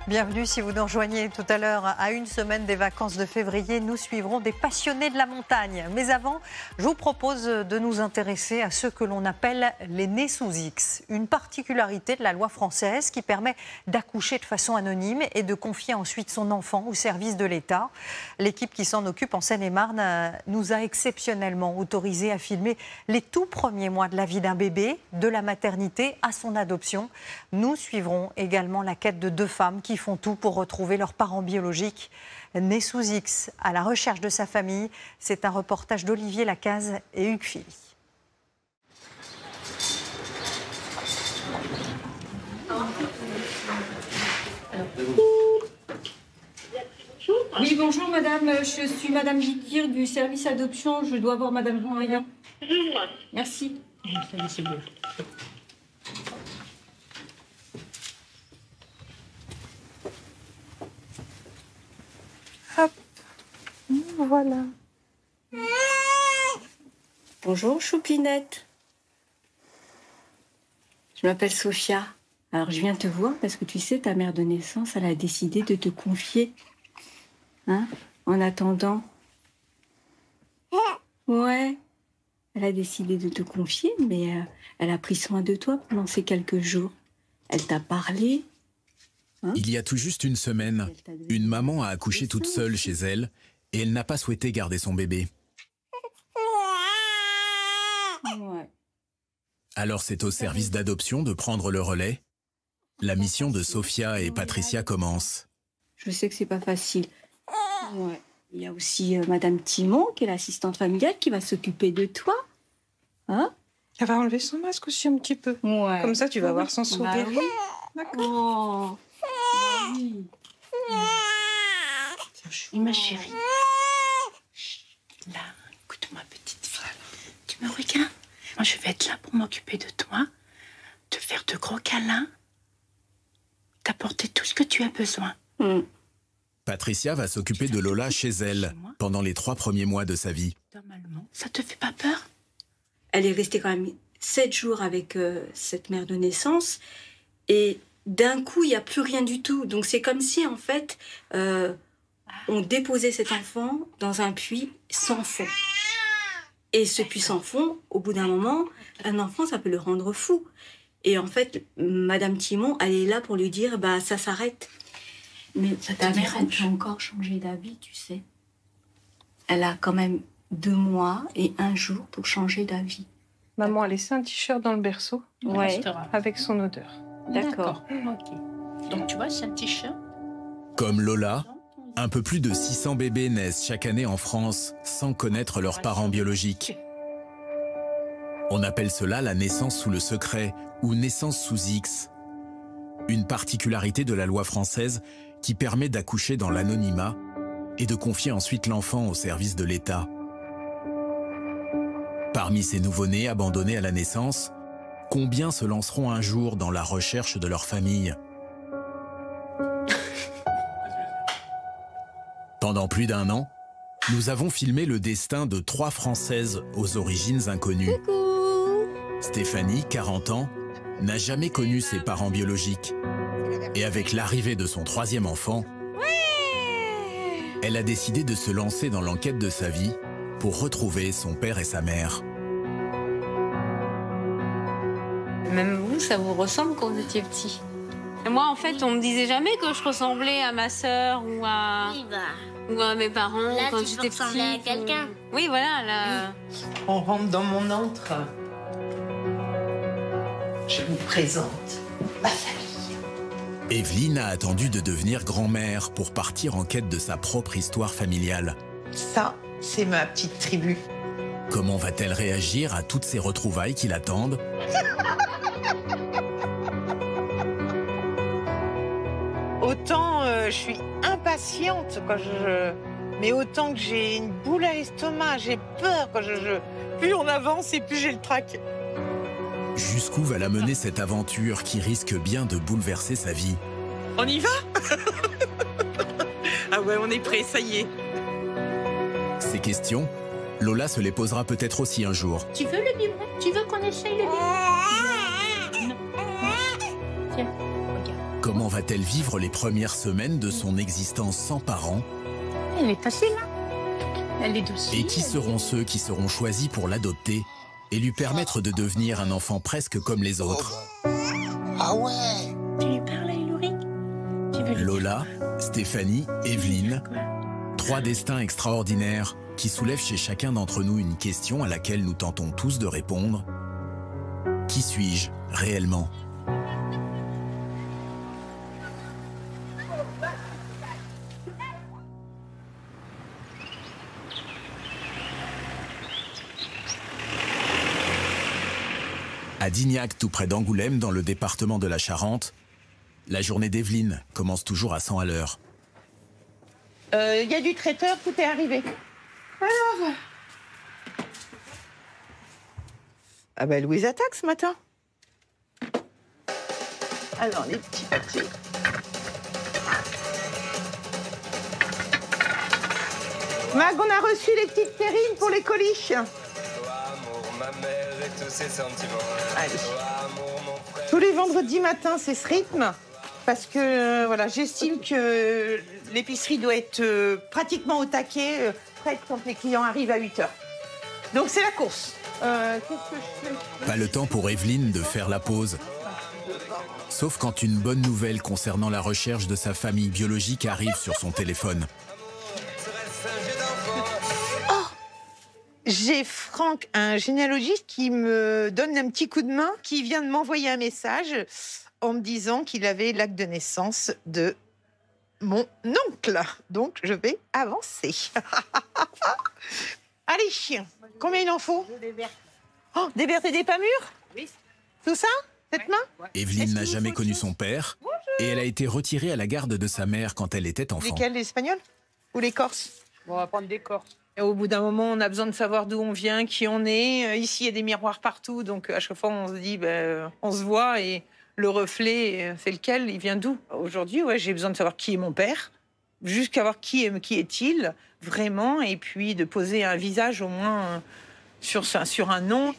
Bienvenue si vous nous rejoignez tout à l'heure. À une semaine des vacances de février, nous suivrons des passionnés de la montagne. Mais avant, je vous propose de nous intéresser à ce que l'on appelle les nés sous X. Une particularité de la loi française qui permet d'accoucher de façon anonyme et de confier ensuite son enfant au service de l'État. L'équipe qui s'en occupe en Seine-et-Marne nous a exceptionnellement autorisé à filmer les tout premiers mois de la vie d'un bébé, de la maternité à son adoption. Nous suivrons également la quête de deux femmes qui font tout pour retrouver leurs parents biologiques. Nés sous X, à la recherche de sa famille, c'est un reportage d'Olivier Lacaze et Hugues Philly. Oui, bonjour madame, je suis madame Gikir du service adoption, je dois voir madame Jean-Rien. Merci. Hop, voilà. Bonjour Choupinette. Je m'appelle Sophia. Alors je viens te voir parce que tu sais, ta mère de naissance, elle a décidé de te confier. Hein, en attendant. Ouais. Elle a décidé de te confier, mais elle a pris soin de toi pendant ces quelques jours. Elle t'a parlé. Hein? Il y a tout juste une semaine, une maman a accouché toute seule chez elle et elle n'a pas souhaité garder son bébé. Ouais. Alors c'est au service d'adoption de prendre le relais. La mission de Sophia et Patricia commence. Je sais que c'est pas facile. Ouais. Il y a aussi madame Timon, qui est l'assistante familiale, qui va s'occuper de toi. Hein? Elle va enlever son masque aussi un petit peu. Ouais. Comme ça, tu vas voir son sourire. Bah oui. D'accord. Oh. Bah oui. Oui, ma chérie. Là, écoute-moi, petite fille. Tu me regardes? Moi, je vais être là pour m'occuper de toi, te faire de gros câlins, t'apporter tout ce que tu as besoin. Patricia va s'occuper de Lola chez elle pendant les 3 premiers mois de sa vie. Normalement, ça te fait pas peur? Elle est restée quand même 7 jours avec cette mère de naissance. Et d'un coup, il n'y a plus rien du tout. Donc c'est comme si, en fait, on déposait cet enfant dans un puits sans fond. Et ce puits sans fond, au bout d'un moment, un enfant, ça peut le rendre fou. Et en fait, madame Timon, elle est là pour lui dire, bah ça s'arrête. Mais ta mère, elle peut encore changer d'avis, tu sais. Elle a quand même 2 mois et 1 jour pour changer d'avis. Maman a laissé un t-shirt dans le berceau Ouais. avec son odeur. D'accord. Ok. Donc tu vois, c'est un t-shirt. Comme Lola, un peu plus de 600 bébés naissent chaque année en France sans connaître leurs parents biologiques. On appelle cela la naissance sous le secret ou naissance sous X. Une particularité de la loi française qui permet d'accoucher dans l'anonymat et de confier ensuite l'enfant au service de l'État. Parmi ces nouveau-nés abandonnés à la naissance, combien se lanceront un jour dans la recherche de leur famille? Pendant plus d'1 an, nous avons filmé le destin de 3 Françaises aux origines inconnues. Stéphanie, 40 ans, n'a jamais connu ses parents biologiques. Et avec l'arrivée de son 3e enfant, elle a décidé de se lancer dans l'enquête de sa vie pour retrouver son père et sa mère. Même vous, ça vous ressemble quand vous étiez petit. Et moi, en fait, on me disait jamais que je ressemblais à ma sœur ou à mes parents Là, quand tu j'étais peux ressembler à petite. quelqu'un. Oui, voilà. Là... On rentre dans mon antre. Je vous présente ma famille. Evelyne a attendu de devenir grand-mère pour partir en quête de sa propre histoire familiale. Ça, c'est ma petite tribu. Comment va-t-elle réagir à toutes ces retrouvailles qui l'attendent? Autant je suis impatiente quand mais autant que j'ai une boule à l'estomac, j'ai peur quand plus on avance et plus j'ai le trac. Jusqu'où va la mener cette aventure qui risque bien de bouleverser sa vie? On y va? Ah ouais, on est prêt, ça y est. Ces questions, Lola se les posera peut-être aussi un jour. Tu veux le biberon? Tu veux qu'on essaye le biberon? Non. Tiens, regarde. Comment va-t-elle vivre les premières semaines de son existence sans parents? Elle est facile, hein. Elle est docile. Et qui seront ceux qui seront choisis pour l'adopter et lui permettre de devenir un enfant presque comme les autres? Ah ouais. Tu lui parles à Ilori? Tu veux lui dire Lola, Stéphanie, Evelyne, quoi? 3 destins extraordinaires qui soulèvent chez chacun d'entre nous une question à laquelle nous tentons tous de répondre. Qui suis-je réellement? À Dignac, tout près d'Angoulême, dans le département de la Charente, la journée d'Evelyne commence toujours à 100 à l'heure. Il y a du traiteur, tout est arrivé. Alors. Ah ben Louise attaque ce matin. Alors, les petits papiers. Mag, on a reçu les petites terrines pour les colis. Allez. Tous les vendredis matins, c'est ce rythme. Parce que voilà, j'estime que l'épicerie doit être pratiquement au taquet, prête quand les clients arrivent à 8h. Donc c'est la course. Qu'est-ce que je fais? Pas le temps pour Evelyne de faire la pause. Sauf quand une bonne nouvelle concernant la recherche de sa famille biologique arrive sur son téléphone. J'ai Franck, un généalogiste, qui me donne un petit coup de main, qui vient de m'envoyer un message en me disant qu'il avait l'acte de naissance de mon oncle. Donc, je vais avancer. Allez, combien il en faut? Oh, des vertes et des pas mûres? Oui. Tout ça? Cette main? Evelyne n'a jamais connu son père et elle a été retirée à la garde de sa mère quand elle était enfant. Lesquels, les Espagnols ou les Corses? Bon, on va prendre des Corses. Et au bout d'un moment, on a besoin de savoir d'où on vient, qui on est. Ici, il y a des miroirs partout, donc à chaque fois, on se dit, on se voit et le reflet, c'est lequel? Il vient d'où? Aujourd'hui, ouais, j'ai besoin de savoir qui est mon père, jusqu'à voir qui est-il vraiment, et puis de poser un visage au moins sur un nom.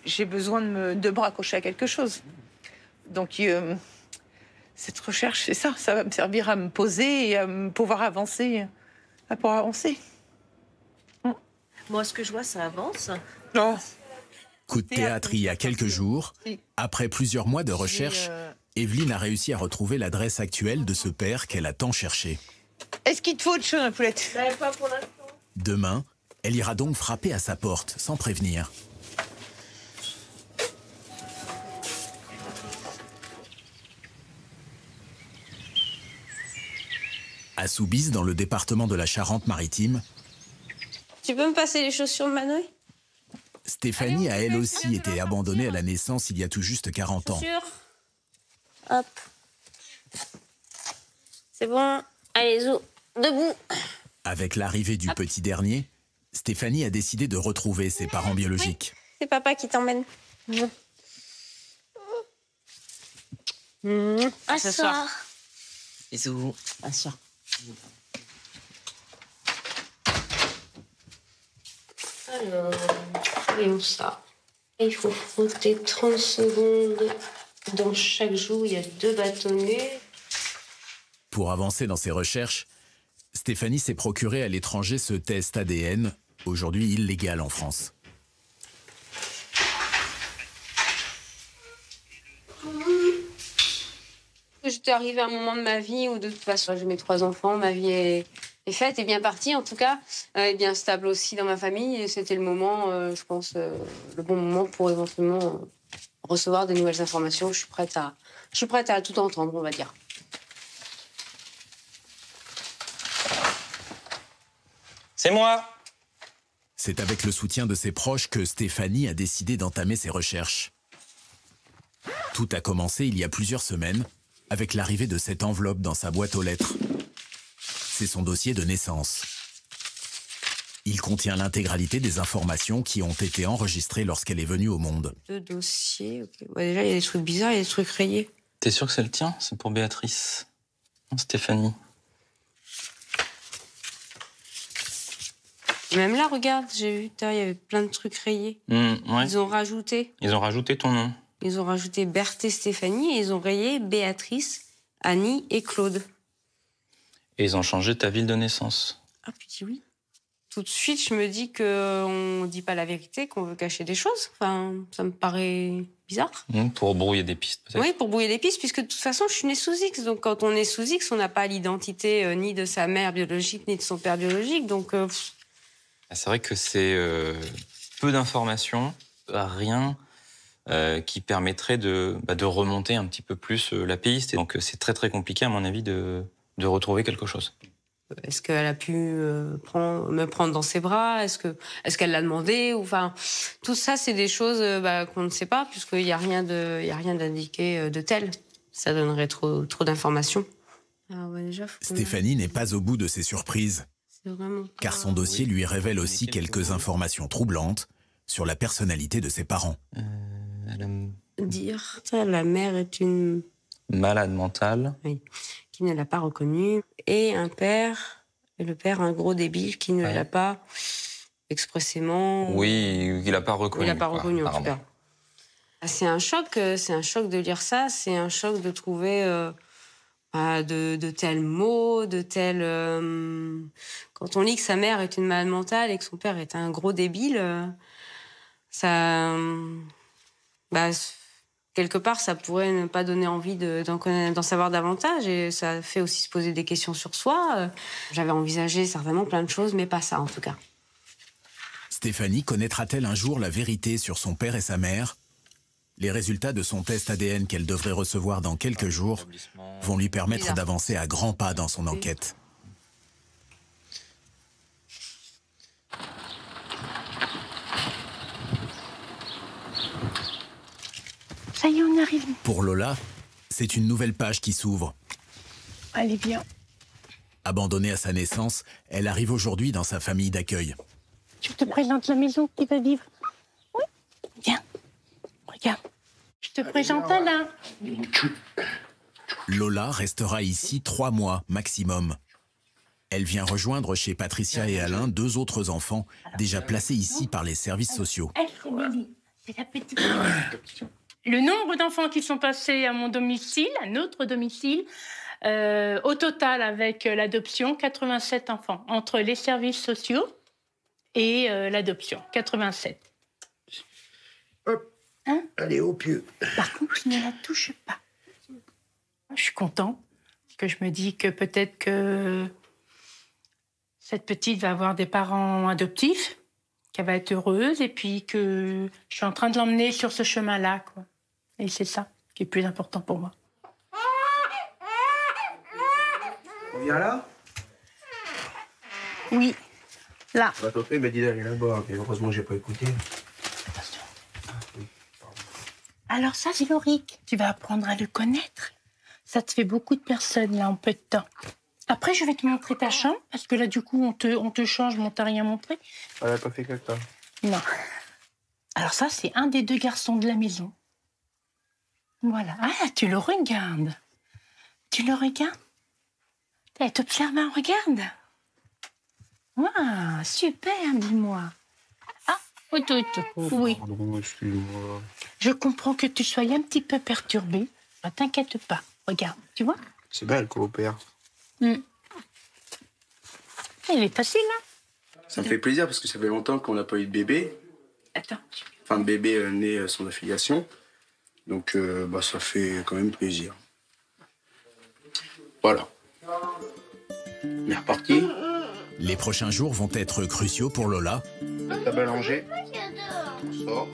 J'ai besoin de me raccrocher à quelque chose. Donc, cette recherche, c'est ça. Ça va me servir à me poser et à pouvoir avancer. Pour avancer. Moi, ce que je vois, ça avance. Non. Coup de théâtre il y a quelques jours. Après plusieurs mois de recherche, Evelyne a réussi à retrouver l'adresse actuelle de ce père qu'elle a tant cherché. Est-ce qu'il te faut autre chose, Poulette? Pas pour l'instant. Demain, elle ira donc frapper à sa porte, sans prévenir. À Soubise, dans le département de la Charente-Maritime, Tu peux me passer les chaussures de Manoé? Stéphanie a elle aussi été abandonnée à la naissance il y a tout juste 40 ans. Chaussures. Hop. C'est bon. Allez, Zo, debout. Avec l'arrivée du petit dernier, Stéphanie a décidé de retrouver ses parents biologiques. C'est papa qui t'emmène. Asseoir. Bisous. Asseoir. Alors, voyons ça. Et il faut frotter 30 secondes. Dans chaque joue, il y a 2 bâtonnets. Pour avancer dans ses recherches, Stéphanie s'est procuré à l'étranger ce test ADN, aujourd'hui illégal en France. J'étais arrivée à un moment de ma vie où de toute façon j'ai mes 3 enfants, ma vie est faite, est bien partie en tout cas, est bien stable aussi dans ma famille et c'était le moment, je pense, le bon moment pour éventuellement recevoir de nouvelles informations. Je suis prête à tout entendre, on va dire. C'est moi. C'est avec le soutien de ses proches que Stéphanie a décidé d'entamer ses recherches. Tout a commencé il y a plusieurs semaines, avec l'arrivée de cette enveloppe dans sa boîte aux lettres. C'est son dossier de naissance. Il contient l'intégralité des informations qui ont été enregistrées lorsqu'elle est venue au monde. 2 dossiers, ok. Ouais, déjà il y a des trucs bizarres, il y a des trucs rayés. T'es sûr que c'est le tien? C'est pour Béatrice. Non, Stéphanie. Même là, regarde, j'ai vu, il y avait plein de trucs rayés. Ouais. Ils ont rajouté. Ils ont rajouté ton nom. Ils ont rajouté Berthe et Stéphanie et ils ont rayé Béatrice, Annie et Claude. Et ils ont changé ta ville de naissance. Ah, puis oui. Tout de suite, je me dis qu'on ne dit pas la vérité, qu'on veut cacher des choses. Enfin, ça me paraît bizarre. Pour brouiller des pistes, peut-être. Oui, pour brouiller des pistes, puisque de toute façon, je suis née sous X. Donc, quand on est sous X, on n'a pas l'identité ni de sa mère biologique, ni de son père biologique. Donc, C'est vrai que c'est peu d'informations, rien qui permettrait de remonter un petit peu plus la piste. Et donc, c'est très, très compliqué, à mon avis, de retrouver quelque chose. est-ce qu'elle a pu me prendre dans ses bras? Est-ce qu'elle l'a demandé? Enfin, tout ça, c'est des choses qu'on ne sait pas, puisqu'il n'y a rien d'indiqué de tel. Ça donnerait trop d'informations. Stéphanie n'est pas au bout de ses surprises, car son dossier lui révèle aussi quelques informations troublantes sur la personnalité de ses parents. La mère est une malade mentale. Oui, qui ne l'a pas reconnue. Et le père, un gros débile qui ne l'a pas expressément... Oui, il n'a pas reconnu. Il n'a pas reconnu, en tout cas. C'est un choc de lire ça, c'est un choc de trouver de tels mots, de tels... Quand on lit que sa mère est une malade mentale et que son père est un gros débile, ça... quelque part, ça pourrait ne pas donner envie d'en savoir davantage, et ça fait aussi se poser des questions sur soi. J'avais envisagé certainement plein de choses, mais pas ça en tout cas. Stéphanie connaîtra-t-elle un jour la vérité sur son père et sa mère? Les résultats de son test ADN qu'elle devrait recevoir dans quelques jours vont lui permettre d'avancer à grands pas dans son enquête. Ça y est, on arrive. Pour Lola, c'est une nouvelle page qui s'ouvre. Allez, viens. Abandonnée à sa naissance, elle arrive aujourd'hui dans sa famille d'accueil. Je te présente la maison qui va vivre. Oui, viens. Regarde. Je te présente Alain. Lola restera ici 3 mois maximum. Elle vient rejoindre chez Patricia et Alain 2 autres enfants déjà placés ici par les services sociaux. C'est la petite. Le nombre d'enfants qui sont passés à mon domicile, à notre domicile, au total avec l'adoption, 87 enfants. Entre les services sociaux et l'adoption, 87. Hop, hein? Allez, au pieu. Par contre, je ne la touche pas. Je suis contente, parce que je me dis que peut-être que cette petite va avoir des parents adoptifs, qu'elle va être heureuse, et puis que je suis en train de l'emmener sur ce chemin-là, quoi. Et c'est ça qui est le plus important pour moi. On vient là? Oui, là. Tonton, il m'a dit d'aller là-bas, mais heureusement, j'ai pas écouté. Attention. Alors ça, c'est Loric. Tu vas apprendre à le connaître. Ça te fait beaucoup de personnes, là, en peu de temps. Après, je vais te montrer ta chambre, parce que là, du coup, on te change, mais on t'a rien montré. Elle a pas fait caca. Non. Alors ça, c'est un des 2 garçons de la maison. Voilà. Ah, tu le regardes. Tu le regardes? Elle t'observe, regarde. Waouh, super, dis-moi. Ah, oui. Pardon, excuse-moi. Je comprends que tu sois un petit peu perturbée. Ne t'inquiète pas. Regarde, tu vois? C'est bien, elle coopère. Il est facile, hein? Ça me fait plaisir parce que ça fait longtemps qu'on n'a pas eu de bébé. Attends. Enfin, de bébé né sans affiliation. Donc, ça fait quand même plaisir. Voilà. On est reparti. Les prochains jours vont être cruciaux pour Lola. La table à langer. On sort.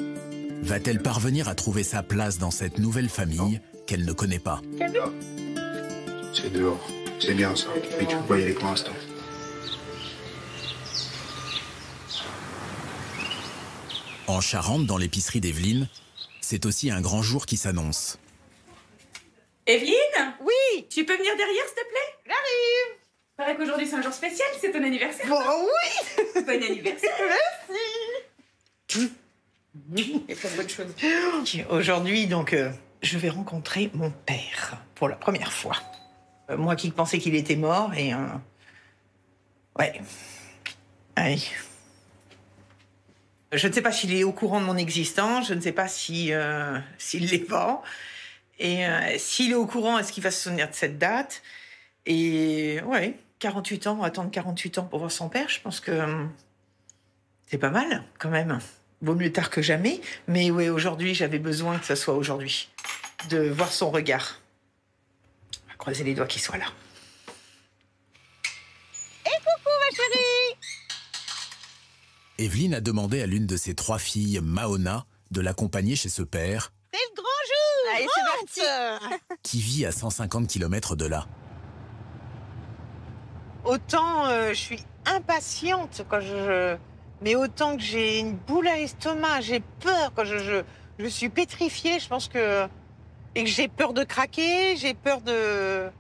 Va-t-elle parvenir à trouver sa place dans cette nouvelle famille qu'elle ne connaît pas? C'est dehors. C'est bien ça. Mais tu peux pas y aller pour l'instant. En Charente, dans l'épicerie d'Evelyne, c'est aussi un grand jour qui s'annonce. Evelyne? Oui? Tu peux venir derrière, s'il te plaît? J'arrive! Paraît qu'aujourd'hui c'est un jour spécial, c'est ton anniversaire. Bon, oui! Bon anniversaire! Merci! C'est une bonne chose. Aujourd'hui, donc, je vais rencontrer mon père pour la première fois. Moi qui pensais qu'il était mort et... Ouais. Allez. Je ne sais pas s'il est au courant de mon existence, je ne sais pas s'il l'est pas. Et s'il est au courant, est-ce qu'il va se souvenir de cette date? Et ouais, 48 ans, attendre 48 ans pour voir son père, je pense que c'est pas mal quand même. Vaut mieux tard que jamais. Mais oui, aujourd'hui, j'avais besoin que ça soit aujourd'hui. De voir son regard. On va croiser les doigts qu'il soit là. Et coucou ma chérie! Evelyne a demandé à l'une de ses 3 filles, Maona, de l'accompagner chez ce père, C'est le grand jour! Allez, c'est parti! qui vit à 150 km de là. Autant je suis impatiente quand mais autant que j'ai une boule à l'estomac, j'ai peur quand je suis pétrifiée, je pense que... Et que j'ai peur de craquer, j'ai peur de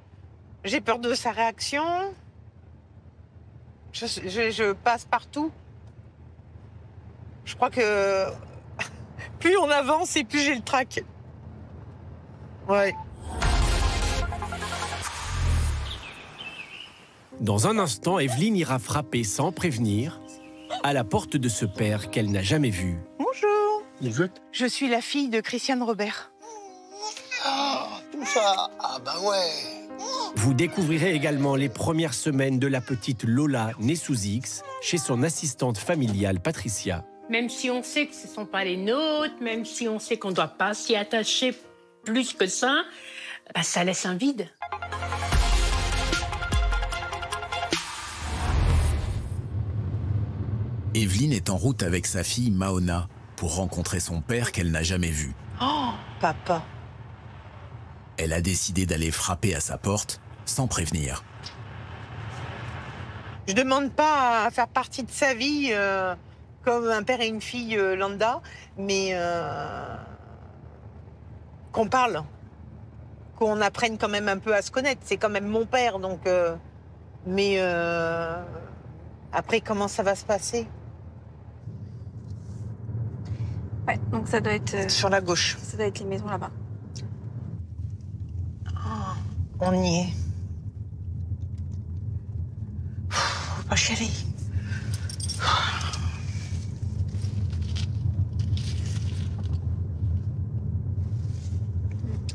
sa réaction. Je passe partout. Je crois que plus on avance et plus j'ai le trac. Ouais. Dans un instant, Evelyne ira frapper sans prévenir à la porte de ce père qu'elle n'a jamais vu. Bonjour. Vous êtes? Je suis la fille de Christiane Robert. Ah, tout ça. Ah bah ouais. Vous découvrirez également les premières semaines de la petite Lola, née sous X, chez son assistante familiale Patricia. Même si on sait que ce ne sont pas les nôtres, même si on sait qu'on ne doit pas s'y attacher plus que ça, bah, ça laisse un vide. Evelyne est en route avec sa fille Maona pour rencontrer son père qu'elle n'a jamais vu. Oh, papa. Elle a décidé d'aller frapper à sa porte sans prévenir. Je demande pas à faire partie de sa vie comme un père et une fille lambda, mais qu'on parle, qu'on apprenne quand même un peu à se connaître. C'est quand même mon père, donc. Mais après, comment ça va se passer? Ouais, donc ça doit être... Sur la gauche. Ça doit être les maisons là-bas. On y est. Ma chérie.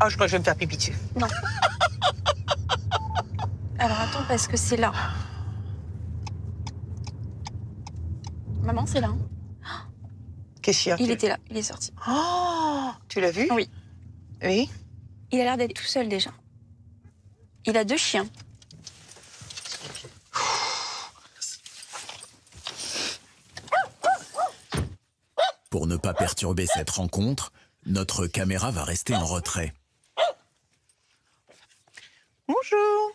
Ah, je crois que je vais me faire pipi dessus. Non. Alors attends, parce que c'est là. Maman, c'est là. Qu'est-ce qu'il y a? Il était là, il est sorti. Oh, tu l'as vu? Oui. Oui. Il a l'air d'être tout seul déjà. Il a 2 chiens. Pour ne pas perturber cette rencontre, notre caméra va rester en retrait. Bonjour.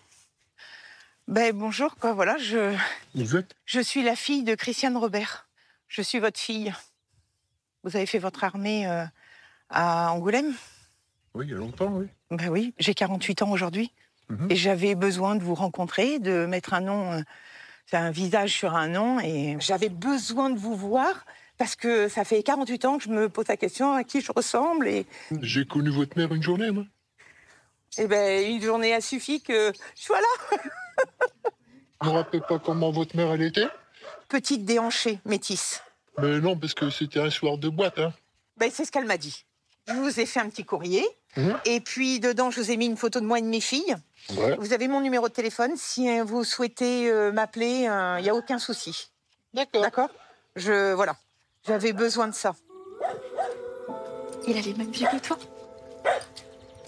Ben bonjour, quoi, voilà, je suis la fille de Christiane Robert. Je suis votre fille. Vous avez fait votre armée à Angoulême? Oui, il y a longtemps, oui. Ben oui, j'ai 48 ans aujourd'hui. Et j'avais besoin de vous rencontrer, de mettre un nom, un visage sur un nom. Et j'avais besoin de vous voir parce que ça fait 48 ans que je me pose la question à qui je ressemble. Et... J'ai connu votre mère une journée, moi. Eh ben, une journée a suffi que je sois là. Je me rappelle pas comment votre mère, elle était? Petite déhanchée, métisse. Mais non, parce que c'était un soir de boîte, hein. Ben, c'est ce qu'elle m'a dit. Je vous ai fait un petit courrier. Et puis, dedans, je vous ai mis une photo de moi et de mes filles. Ouais. Vous avez mon numéro de téléphone. Si vous souhaitez m'appeler, il n'y a aucun souci. D'accord. D'accord? Voilà. J'avais besoin de ça. Il a les mêmes yeux que toi.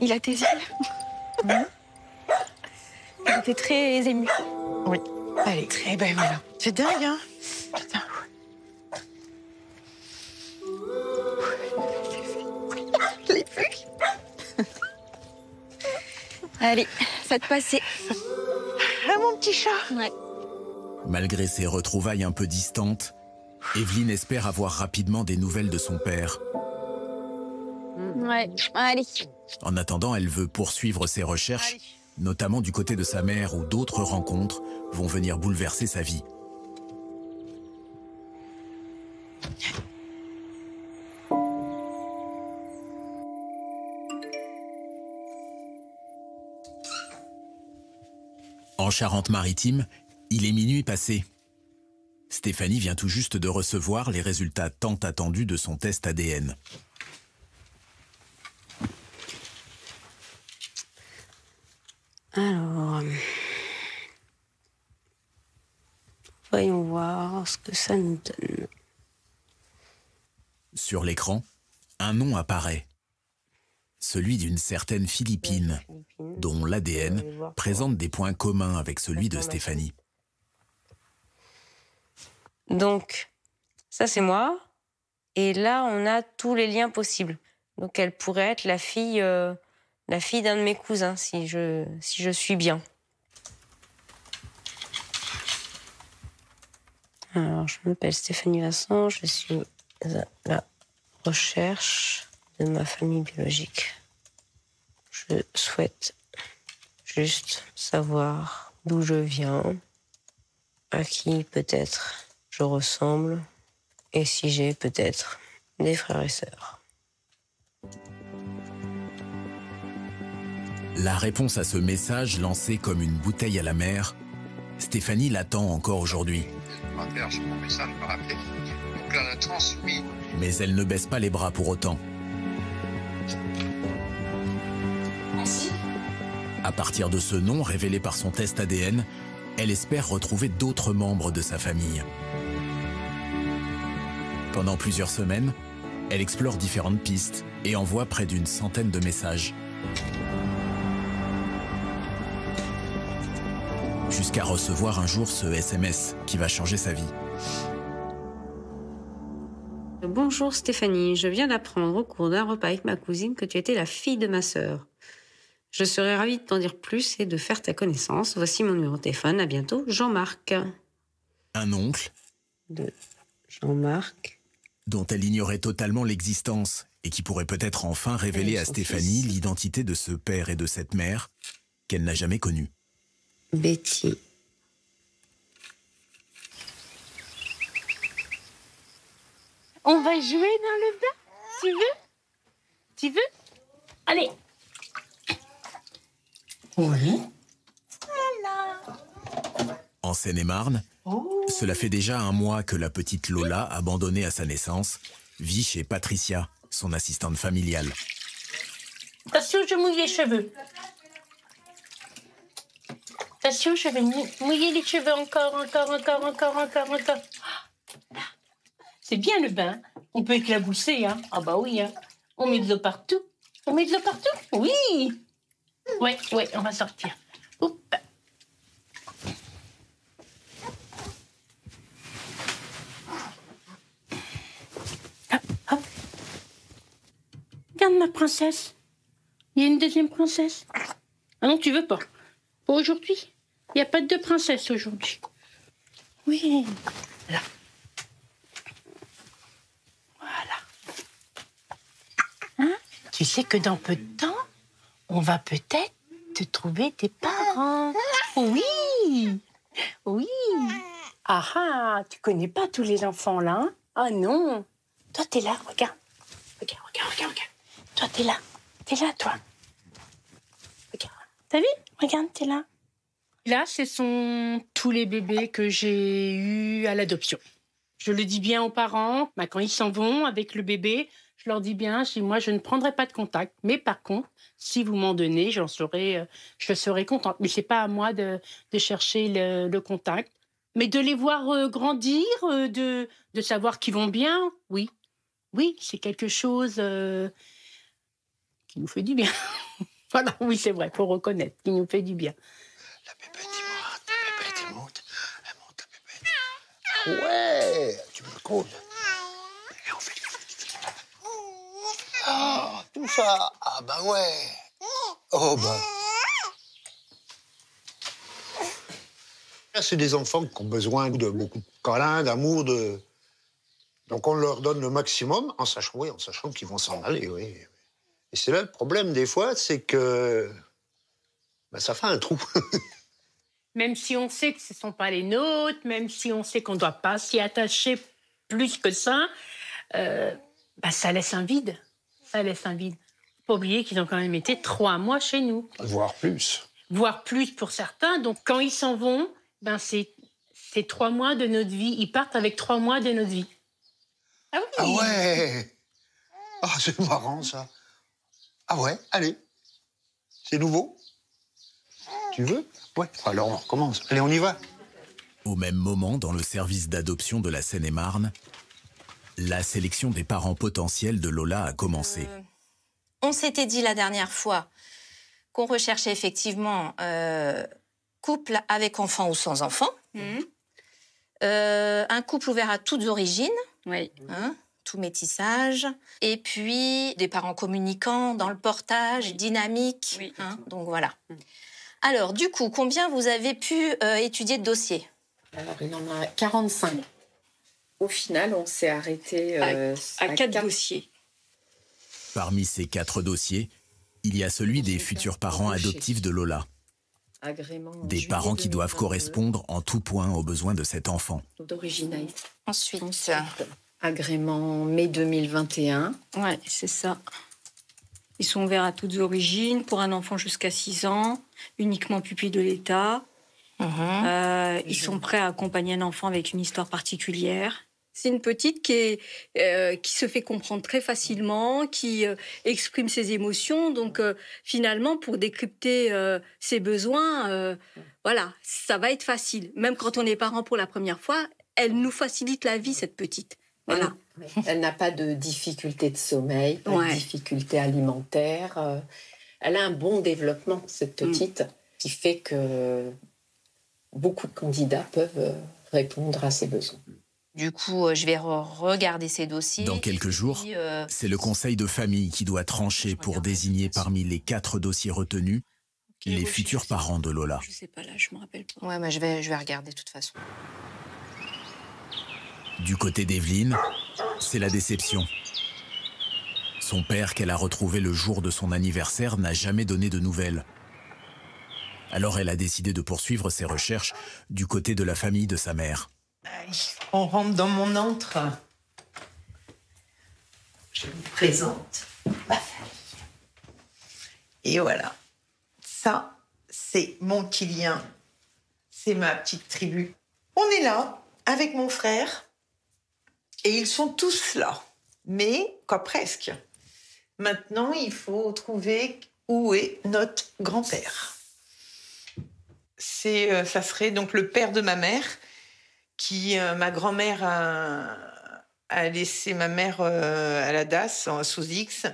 Il a tes yeux. Il était très ému. Oui. Allez, très ben voilà. C'est dingue, hein? Putain. Je l'ai vu. Allez, faites passer. Ah, mon petit chat. Ouais. Malgré ces retrouvailles un peu distantes, Evelyne espère avoir rapidement des nouvelles de son père. Ouais, allez. En attendant, elle veut poursuivre ses recherches, notamment du côté de sa mère où d'autres rencontres vont venir bouleverser sa vie. En Charente-Maritime, il est minuit passé. Stéphanie vient tout juste de recevoir les résultats tant attendus de son test ADN. Alors, voyons voir ce que ça nous donne. Sur l'écran, un nom apparaît. Celui d'une certaine Philippine, dont l'ADN présente des points communs avec celui de Stéphanie. Donc, ça c'est moi. Et là, on a tous les liens possibles. Donc, elle pourrait être la fille d'un de mes cousins, si je suis bien. Alors, je m'appelle Stéphanie Vincent, je suis à la recherche de ma famille biologique. Je souhaite juste savoir d'où je viens, à qui peut-être je ressemble, et si j'ai peut-être des frères et sœurs. La réponse à ce message lancé comme une bouteille à la mer, Stéphanie l'attend encore aujourd'hui. Mais elle ne baisse pas les bras pour autant. À partir de ce nom révélé par son test ADN, elle espère retrouver d'autres membres de sa famille. Pendant plusieurs semaines, elle explore différentes pistes et envoie près d'une centaine de messages. Jusqu'à recevoir un jour ce SMS qui va changer sa vie. Bonjour Stéphanie, je viens d'apprendre au cours d'un repas avec ma cousine que tu étais la fille de ma sœur. Je serais ravie de t'en dire plus et de faire ta connaissance. Voici mon numéro de téléphone. À bientôt, Jean-Marc. Un oncle de Jean-Marc dont elle ignorait totalement l'existence et qui pourrait peut-être enfin révéler à Stéphanie l'identité de ce père et de cette mère qu'elle n'a jamais connue. Betty. On va jouer dans le bain. Tu veux? Tu veux? Allez. Oui. En Seine-et-Marne, cela fait déjà un mois que la petite Lola, abandonnée à sa naissance, vit chez Patricia, son assistante familiale. Attention, je mouille les cheveux. Attention, je vais mouiller les cheveux encore. C'est bien le bain. On peut éclabousser, hein. Ah bah oui, hein. On met de l'eau partout. On met de l'eau partout? Oui. Ouais, on va sortir. Oups. Hop. Regarde ma princesse. Il y a une deuxième princesse. Ah non, tu veux pas? Pour aujourd'hui. Il n'y a pas de deux princesses aujourd'hui. Oui. Là. Voilà. Hein? Tu sais que dans peu de temps, on va peut-être te trouver des parents. Oui. Oui. Ah, tu connais pas tous les enfants là, hein? Ah non. Toi, t'es là, regarde. Regarde. Toi, t'es là. T'es là, toi. Regarde. T'as vu? Regarde, t'es là. Là, ce sont tous les bébés que j'ai eus à l'adoption. Je le dis bien aux parents, quand ils s'en vont avec le bébé, je leur dis bien, moi, je ne prendrai pas de contact. Mais par contre, si vous m'en donnez, je serai contente. Mais c'est pas à moi de chercher le contact. Mais de les voir grandir, de savoir qu'ils vont bien, oui. Oui, c'est quelque chose qui nous fait du bien. Voilà, oui, c'est vrai, faut reconnaître, qui nous fait du bien. La pépette, elle monte, la pépette. Ouais, tu me comptes. Et on fait ah, tout ça. Ah bah ouais. Oh bah. C'est des enfants qui ont besoin de beaucoup de câlins, d'amour, Donc on leur donne le maximum en sachant qu'ils vont s'en aller, oui. Et c'est là le problème des fois, c'est que ça fait un trou. Même si on sait que ce ne sont pas les nôtres, même si on sait qu'on ne doit pas s'y attacher plus que ça, ça laisse un vide. Ça laisse un vide. Faut pas oublier qu'ils ont quand même été 3 mois chez nous. Voire plus. Voire plus pour certains. Donc quand ils s'en vont, C'est 3 mois de notre vie. Ils partent avec 3 mois de notre vie. Ah oui. Ah ouais. Ah, c'est marrant, ça. Ah ouais, allez. C'est nouveau. Tu veux? Ouais. Alors, on recommence. Allez, on y va. Au même moment, dans le service d'adoption de la Seine-et-Marne, la sélection des parents potentiels de Lola a commencé. On s'était dit la dernière fois qu'on recherchait effectivement couple avec enfant ou sans enfant. Un couple ouvert à toutes origines. Oui. Hein, tout métissage. Et puis, des parents communicants dans le portage, dynamiques. Oui. Hein, donc voilà. Alors, du coup, combien vous avez pu étudier de dossiers? Alors, il en a 45. Au final, on s'est arrêté à 4 dossiers. Parmi ces 4 dossiers, il y a celui des futurs parents adoptifs de Lola. Agrément Des parents qui doivent correspondre en tout point aux besoins de cet enfant. D'origine. Ensuite, agrément mai 2021. Ouais, c'est ça. Ils sont ouverts à toutes origines, pour un enfant jusqu'à 6 ans, uniquement pupille de l'État. Ils sont prêts à accompagner un enfant avec une histoire particulière. C'est une petite qui se fait comprendre très facilement, qui exprime ses émotions. Donc, finalement, pour décrypter ses besoins, voilà, ça va être facile. Même quand on est parent pour la première fois, elle nous facilite la vie, cette petite. Voilà. Elle n'a pas de difficulté de sommeil, pas de difficulté alimentaire. Elle a un bon développement, cette petite, qui fait que beaucoup de candidats peuvent répondre à ses besoins. Du coup, je vais regarder ces dossiers. Dans quelques jours, c'est le conseil de famille qui doit trancher pour désigner parmi les 4 dossiers retenus les futurs parents de Lola. Je sais pas, là, je me rappelle pas. Ouais, mais je vais regarder de toute façon. Du côté d'Evelyne, c'est la déception. Son père, qu'elle a retrouvé le jour de son anniversaire, n'a jamais donné de nouvelles. Alors elle a décidé de poursuivre ses recherches du côté de la famille de sa mère. On rentre dans mon antre. Je vous présente ma famille. Et voilà. Ça, c'est mon petit lien. C'est ma petite tribu. On est là, avec mon frère. Et ils sont tous là. Mais, quoi, presque. Maintenant, il faut trouver où est notre grand-père. Ça serait donc le père de ma mère, qui, ma grand-mère a laissé ma mère à la DAS, sous X,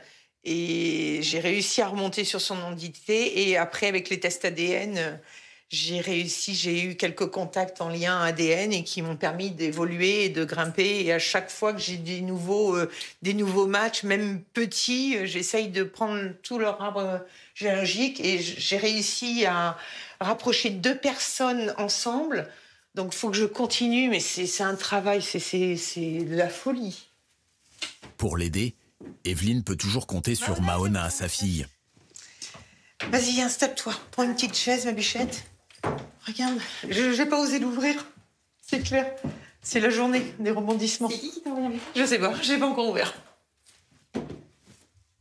et j'ai réussi à remonter sur son identité. Et après, avec les tests ADN, j'ai eu quelques contacts en lien ADN et qui m'ont permis d'évoluer et de grimper. Et à chaque fois que j'ai des nouveaux matchs, même petits, j'essaye de prendre tout leur arbre généalogique. Et j'ai réussi à rapprocher 2 personnes ensemble. Donc, il faut que je continue, mais c'est un travail, c'est de la folie. Pour l'aider, Evelyne peut toujours compter sur Mahona, sa fille. Vas-y, installe-toi. Prends une petite chaise, ma bichette. Regarde, je n'ai pas osé l'ouvrir. C'est clair. C'est la journée des rebondissements. C'est qui t'a envoyé un message? Je sais pas, je n'ai pas encore ouvert.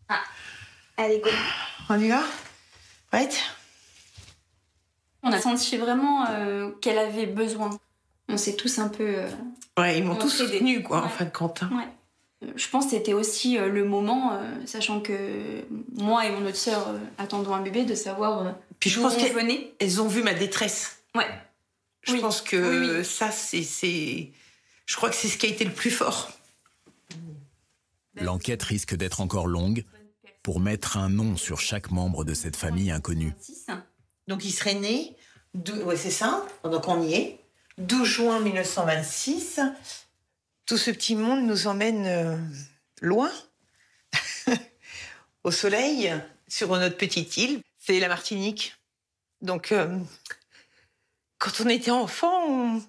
Ah, allez, go. On y va? Prête? On a senti vraiment qu'elle avait besoin. On s'est tous un peu... Ouais, ils m'ont tous soutenue, quoi, en fin de compte. Ouais. Je pense que c'était aussi le moment, sachant que moi et mon autre sœur attendons un bébé, de savoir Puis je pense qu'elles ont vu ma détresse. Ouais. Je pense que ça, c'est... Je crois que c'est ce qui a été le plus fort. L'enquête risque d'être encore longue pour mettre un nom sur chaque membre de cette famille inconnue. Donc il serait né, ouais, c'est ça, donc on y est, 12 juin 1926. Tout ce petit monde nous emmène loin, au soleil, sur notre petite île. C'est la Martinique. Donc, quand on était enfant,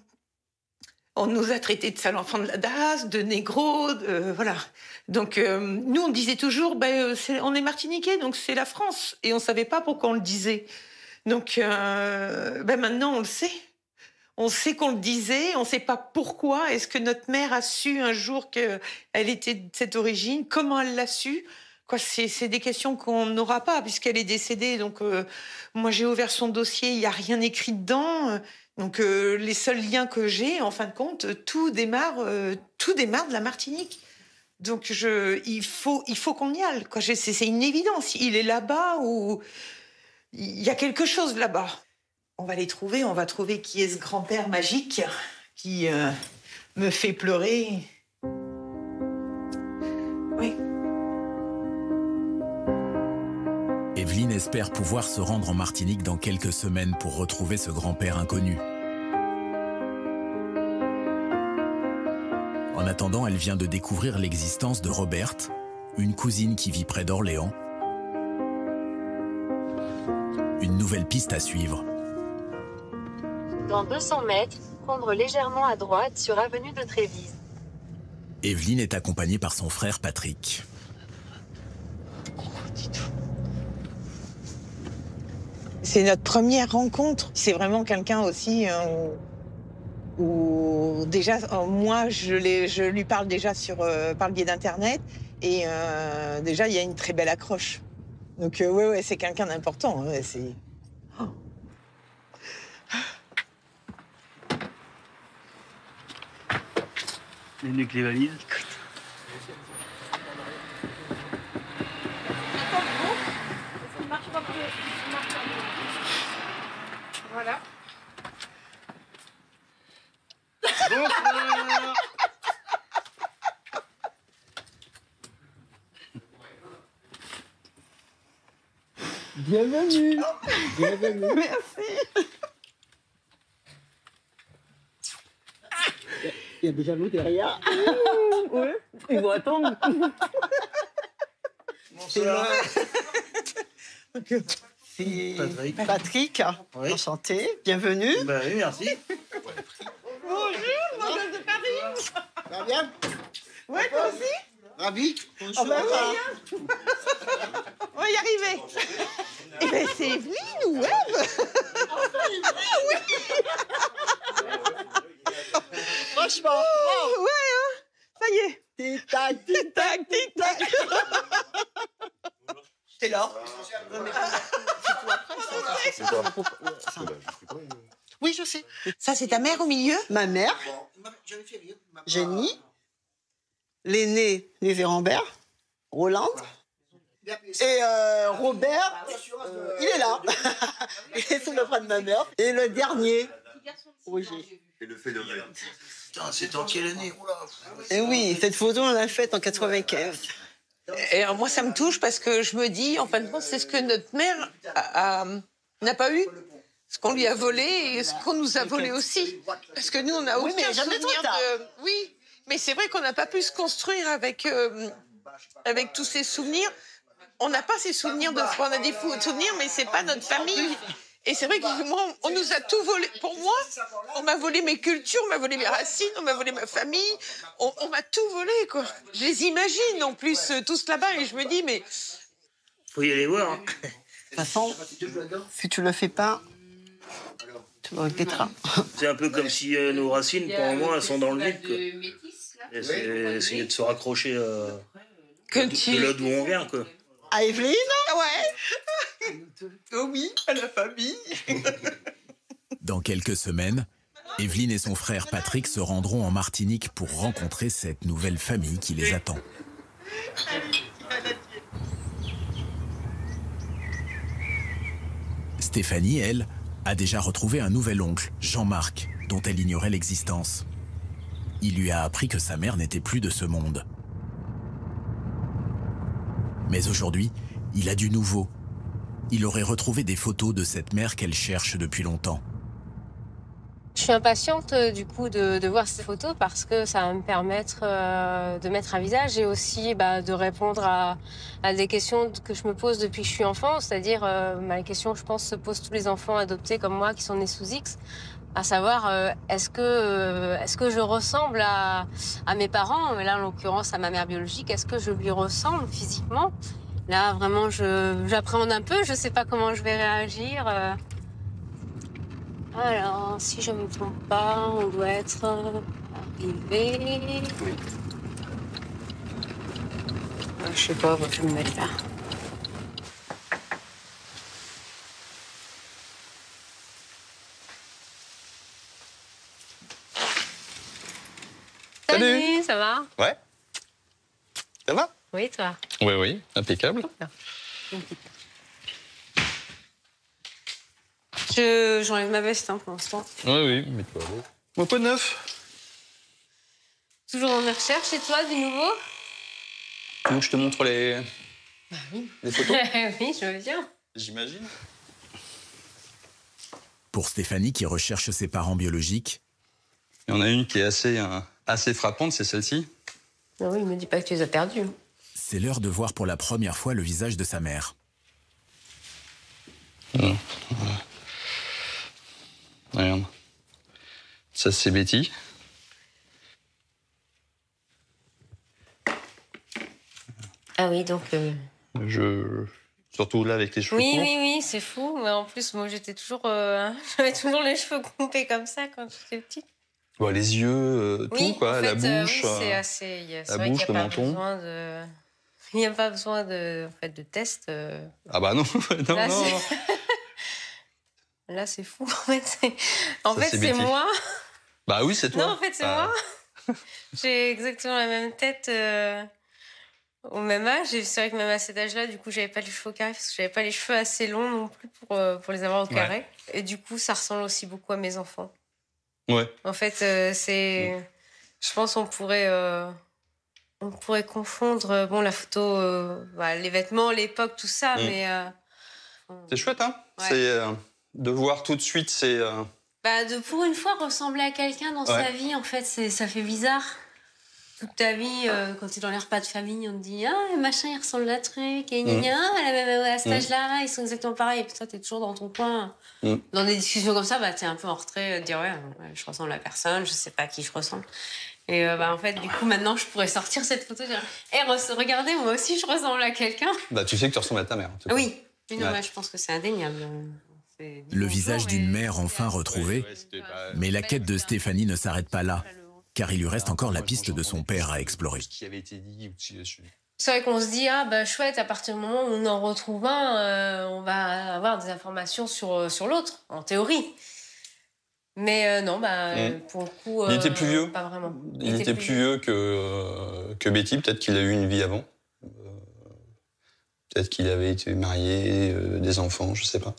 on nous a traités de sales enfants de la DAS, de négros, voilà. Donc, nous, on disait toujours, on est Martiniquais, donc c'est la France. Et on ne savait pas pourquoi on le disait. Donc, maintenant, on le sait. On sait qu'on le disait, on ne sait pas pourquoi. Est-ce que notre mère a su un jour qu'elle était de cette origine? Comment elle l'a su? Quoi, c'est des questions qu'on n'aura pas puisqu'elle est décédée. Donc, moi, j'ai ouvert son dossier, il n'y a rien écrit dedans. Donc, les seuls liens que j'ai, en fin de compte, tout démarre de la Martinique. Donc, il faut qu'on y aille. Quoi. C'est une évidence. Il est là-bas ou il y a quelque chose là-bas. On va les trouver. On va trouver qui est ce grand-père magique qui me fait pleurer. Oui. Evelyne espère pouvoir se rendre en Martinique dans quelques semaines pour retrouver ce grand-père inconnu. En attendant, elle vient de découvrir l'existence de Roberte, une cousine qui vit près d'Orléans. Une nouvelle piste à suivre. Dans 200 mètres, prendre légèrement à droite sur avenue de Trévise. Evelyne est accompagnée par son frère Patrick. C'est notre première rencontre. C'est vraiment quelqu'un aussi où déjà, moi, je lui parle déjà par le biais d'Internet. Et déjà, il y a une très belle accroche. Donc, ouais, c'est quelqu'un d'important. Ouais, c'est... Oh. Bienvenue avec les valises. Voilà. Bonsoir. Bienvenue. Bienvenue. Merci. Il y a déjà l'eau derrière. Ouais. Ils vont attendre. Bonsoir. C'est Patrick. Oui. Enchanté. Bienvenue. Bah oui, merci. Bonjour, Madame de Paris. Ça va bien? Ouais, toi aussi? Ravi. Oh bah oui. On va y arriver. Eh ben, c'est Evelyne ou Eve? Franchement. Oh, ouais, hein. Ça y est. Tic-tac, tic-tac, tic-tac. T'es là. Oui, je sais. Ça, c'est ta mère au milieu? Ma mère, Jenny, l'aîné, les Rambert, Roland, et Robert, il est là. Il est sous le bras de ma mère. Et le dernier, Roger. Et le phénomène. Putain, c'est en quelle année? Et oui, cette photo, on l'a faite en 95. Et alors, moi, ça me touche parce que je me dis, en fin de compte, c'est ce que notre mère n'a pas eu. Ce qu'on lui a volé et ce qu'on nous a volé aussi. Parce que nous, on n'a aucun souvenir de... Oui, mais c'est vrai qu'on n'a pas pu se construire avec tous ces souvenirs. On n'a pas ces souvenirs de... On a des souvenirs, mais c'est pas notre famille. Et c'est vrai que moi, on nous a tout volé. Pour moi, on m'a volé mes cultures, on m'a volé mes racines, on m'a volé ma famille. On m'a tout volé, quoi. Je les imagine, en plus, tous là-bas, et je me dis, mais... Faut y aller voir. Hein. De toute façon, si tu le fais pas, tu le regretteras. C'est un peu comme si nos racines, pour moi, elles sont dans le vide. Et c'est essayer de se raccrocher de là d'où on vient, quoi. À Evelyne? Ouais. Oh oui, à la famille. Dans quelques semaines, Evelyne et son frère Patrick se rendront en Martinique pour rencontrer cette nouvelle famille qui les attend. Stéphanie, elle, a déjà retrouvé un nouvel oncle, Jean-Marc, dont elle ignorait l'existence. Il lui a appris que sa mère n'était plus de ce monde. Mais aujourd'hui, il a du nouveau. Il aurait retrouvé des photos de cette mère qu'elle cherche depuis longtemps. Je suis impatiente du coup de voir ces photos parce que ça va me permettre de mettre un visage et aussi de répondre à des questions que je me pose depuis que je suis enfant. C'est-à-dire, la question, je pense, se posent tous les enfants adoptés comme moi qui sont nés sous X. À savoir, est-ce que je ressemble à mes parents, mais là en l'occurrence à ma mère biologique, est-ce que je lui ressemble physiquement? Là vraiment j'appréhende un peu, je sais pas comment je vais réagir. Alors, si je me trompe pas, on doit être arrivé. Je sais pas, je vais me mettre là. Salut, ça va? Ouais. Ça va? Oui, toi? Oui, oui, impeccable. J'enlève ma veste pour l'instant. Oui, oui, mais toi, moi, pas de neuf. Toujours dans mes recherches, et toi, du nouveau? Tu veux que je te montre les photos? Oui, je veux bien. J'imagine. Pour Stéphanie, qui recherche ses parents biologiques, il y en a une qui est assez frappante, c'est celle-ci. Non, oui, me dis pas que tu les as perdus. c'est l'heure de voir pour la première fois le visage de sa mère. Regarde. Ça, c'est Betty. Ah oui, donc... Surtout là, avec les cheveux Oui, courts. oui, c'est fou. Mais en plus, moi, j'étais toujours... J'avais toujours les cheveux coupés comme ça quand j'étais petite. Bon, les yeux, Oui, tout, quoi, en la fait, bouche. oui, c'est assez... la bouche, le menton. Il n'y a pas besoin de, en fait, de test. Ah bah non, non, Là, non. Là, c'est fou. En fait, c'est Betty. moi. Bah oui, c'est toi. Non, en fait, c'est moi. J'ai exactement la même tête au même âge. Et c'est vrai que même à cet âge-là, du coup, j'avais pas les cheveux au carré parce que j'avais pas les cheveux assez longs non plus pour les avoir au carré. Ouais. Et du coup, ça ressemble aussi beaucoup à mes enfants. Ouais. En fait, c'est... Je pense qu'on pourrait confondre la photo, les vêtements, l'époque, tout ça, mais... C'est chouette, hein. Ouais. C'est de voir tout de suite, c'est... pour une fois, ressembler à quelqu'un dans sa vie, en fait, ça fait bizarre. Toute ta vie, quand tu es dans les repas de famille, on te dit « Ah, machin, il ressemble à truc, et gna gna, à cet âge-là, ils sont exactement pareils. » Et puis toi, t'es toujours dans ton coin. Dans des discussions comme ça, t'es un peu en retrait, de dire « Ouais, je ressemble à personne, je sais pas à qui je ressemble. » Et en fait, du coup, maintenant, je pourrais sortir cette photo et dire « Hey, regardez, moi aussi, je ressemble à quelqu'un. » Bah, tu sais que tu ressembles à ta mère. En tout cas. Oui, non, je pense que c'est indéniable. Le visage d'une mère enfin retrouvé, mais la quête de Stéphanie ne s'arrête pas là, car il lui reste encore la piste de son père à explorer. C'est vrai qu'on se dit, chouette, à partir du moment où on en retrouve un, on va avoir des informations sur l'autre, en théorie. Mais non, pour le coup, il était plus vieux. Pas vraiment. Il était plus vieux que Betty, peut-être qu'il a eu une vie avant. Peut-être qu'il avait été marié, des enfants, je sais pas.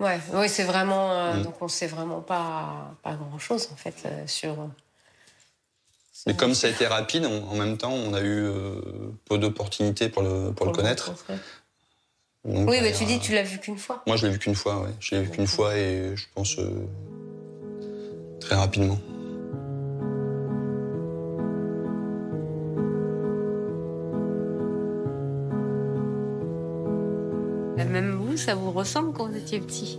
Oui, c'est vraiment... Donc on sait vraiment pas grand-chose, en fait, sur... Mais comme ça a été rapide, en même temps, on a eu peu d'opportunités pour le connaître. Donc, oui, mais tu dis tu l'as vu qu'une fois. Moi, je l'ai vu qu'une fois, ouais. Je l'ai vu qu'une fois et je pense très rapidement. Même vous, ça vous ressemble quand vous étiez petit.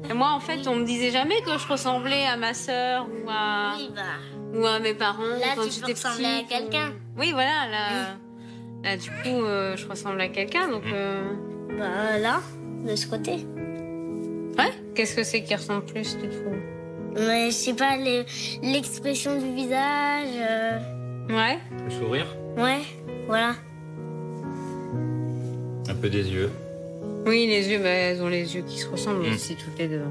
Et moi, en fait, on me disait jamais que je ressemblais à ma sœur ou à mes parents. Là, quand tu peux ressembler à quelqu'un. Oui, voilà. Là, du coup, je ressemble à quelqu'un, donc... Là, de ce côté. Ouais. Qu'est-ce que c'est qui ressemble plus, tu trouves? Mais je sais pas, l'expression du visage. Ouais. Le sourire. Ouais, voilà. Un peu des yeux. Oui, les yeux, elles ont les yeux qui se ressemblent aussi, toutes les deux.